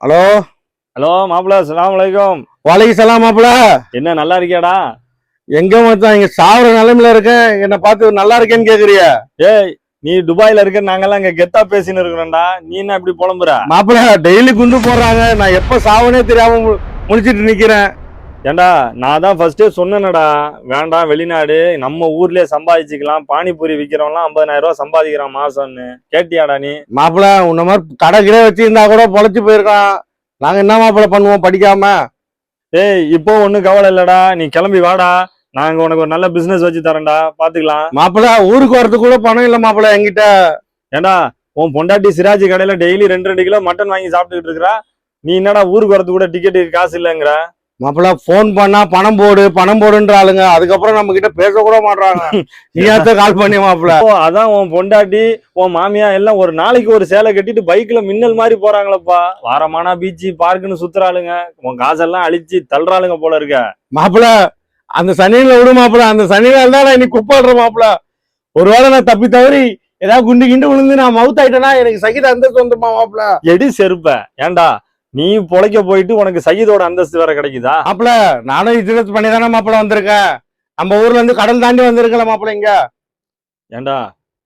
Hello hello மாப்பிள்ள, அஸ்ஸலாமு அலைக்கும். வலைக்கு சலாம் மாப்பிள. என்ன நல்லா இருக்கியாடா? எங்க மச்சான் இங்க சாவர நிலைமையில இருக்கேன். என்ன பார்த்து நல்லா இருக்கேன்னு கேக்குறிய? ஏய், நீ துபாயில இருக்க, நாங்கெல்லாம் இங்க கெத்தா பேசின்னு இருக்கிறோம்டா. நீ என்ன இப்படி புலம்புற? மாப்பிள டெய்லி குண்டு போடுறாங்க. நான் எப்ப சாவனே தெரியாம முழிச்சிட்டு நிக்கிறேன். ஏண்டா, நான் தான் ஃபர்ஸ்டே சொன்னேனடா, வேண்டாம் வெளிநாடு, நம்ம ஊர்லயே சம்பாதிச்சுக்கலாம். பானிபூரி விக்கிறவன்லாம் 50,000 ரூபாய் சம்பாதிக்கிறான் மாசம்னு. கேட்டியாடா நீ? மாப்பிள உன்ன மாதிரி கடை கிடே வச்சிருந்தா கூட பொழைச்சு போயிருக்கான். நாங்க என்ன மாப்பிள பண்ணுவோம் படிக்காம? ஏய், இப்போ ஒண்ணும் கவலை இல்லடா, நீ கிளம்பி வாடா. நாங்க உனக்கு ஒரு நல்ல பிசினஸ் வச்சு தரேன்டா, பாத்துக்கலாம். மாப்பிள ஊருக்கு வரதுக்கு கூட பணம் இல்ல மாப்பிள என்கிட்ட. ஏண்டா, உன் பொண்டாட்டி சிராஜி கடையில டெய்லி 2 கிலோ மட்டன் வாங்கி சாப்பிட்டுக்கிட்டு இருக்கிறா. நீ என்னடா ஊருக்கு வரதுக்கு கூட டிக்கெட்டுக்கு காசு இல்லைங்கிற? மாப்பிள போன் பண்ணா பணம் போடுன்ற ஆளுங்க. அதுக்கப்புறம் நம்ம கிட்ட பேச கூட மாட்டாங்க. நீயாத்த கால் பண்ணி மாப்பிள. அதான் உன் பொண்டாட்டி, உன் மாமியா எல்லாம் ஒரு நாளைக்கு ஒரு சேலை கட்டிட்டு பைக்ல மின்னல் மாதிரி போறாங்களப்பா. வாரமானா பீச்சு பார்க்குன்னு சுத்துறாளுங்க. உன் காசெல்லாம் அழிச்சு தள்ளுறாளுங்க போல இருக்க. மாப்பிள அந்த சனியில விடு மாப்பிள. அந்த சனியில இருந்தா நான் இன்னைக்கு குப்பாடுறேன் மாப்பிள. ஒருவேளை நான் தப்பி தவறி ஏதாவது குண்டு கிண்டு விழுந்து நான் மவுத் ஆயிட்டேன்னா எனக்கு சகித அந்தஸ்து வந்துமா மாப்பிள? எடி செருப்ப. ஏண்டா, நீ பொழைக்க போயிட்டு உனக்கு சையதோட அந்தஸ்து வேற கிடைக்குதா? மாப்பிள நானும் இன்சூரன்ஸ் பண்ணி தானே மாப்பிள வந்திருக்கேன். நம்ம ஊர்ல இருந்து கடல் தாண்டி வந்திருக்கல மாப்பிள இங்க. ஏண்டா,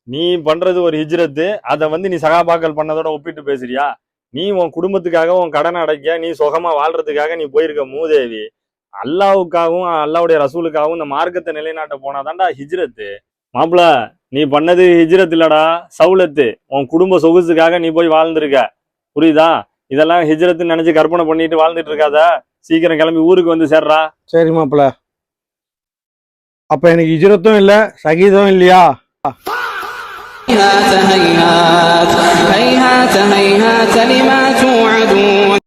நீ பண்றது ஒரு ஹிஜ்ரத்து. அதை நீ சகாபாக்கள் பண்ணதோட ஒப்பிட்டு பேசுறியா? நீ உன் குடும்பத்துக்காக உன் கடனை அடைக்க, நீ சுகமா வாழ்றதுக்காக நீ போயிருக்க மூதேவி. அல்லாவுக்காகவும் அல்லாவுடைய ரசூலுக்காகவும் இந்த மார்க்கத்தை நிலைநாட்ட போனாதான்டா ஹிஜ்ரத்து. மாப்பிள, நீ பண்ணது ஹிஜ்ரத் இல்லடா, சவுலத்து. உன் குடும்ப சொகுசுக்காக நீ போய் வாழ்ந்திருக்க, புரியுதா? இதெல்லாம் ஹிஜ்ரத்துன்னு நினைச்சு கற்பனை பண்ணிட்டு வாழ்ந்துட்டு இருக்காத. சீக்கிரம் கிளம்பி ஊருக்கு வந்து சேர்றா. சரி மாப்பிள. அப்ப எனக்கு ஹிஜ்ரத்தும் இல்ல சகீதம் இல்லையா? هيهات هيهات هيهات لما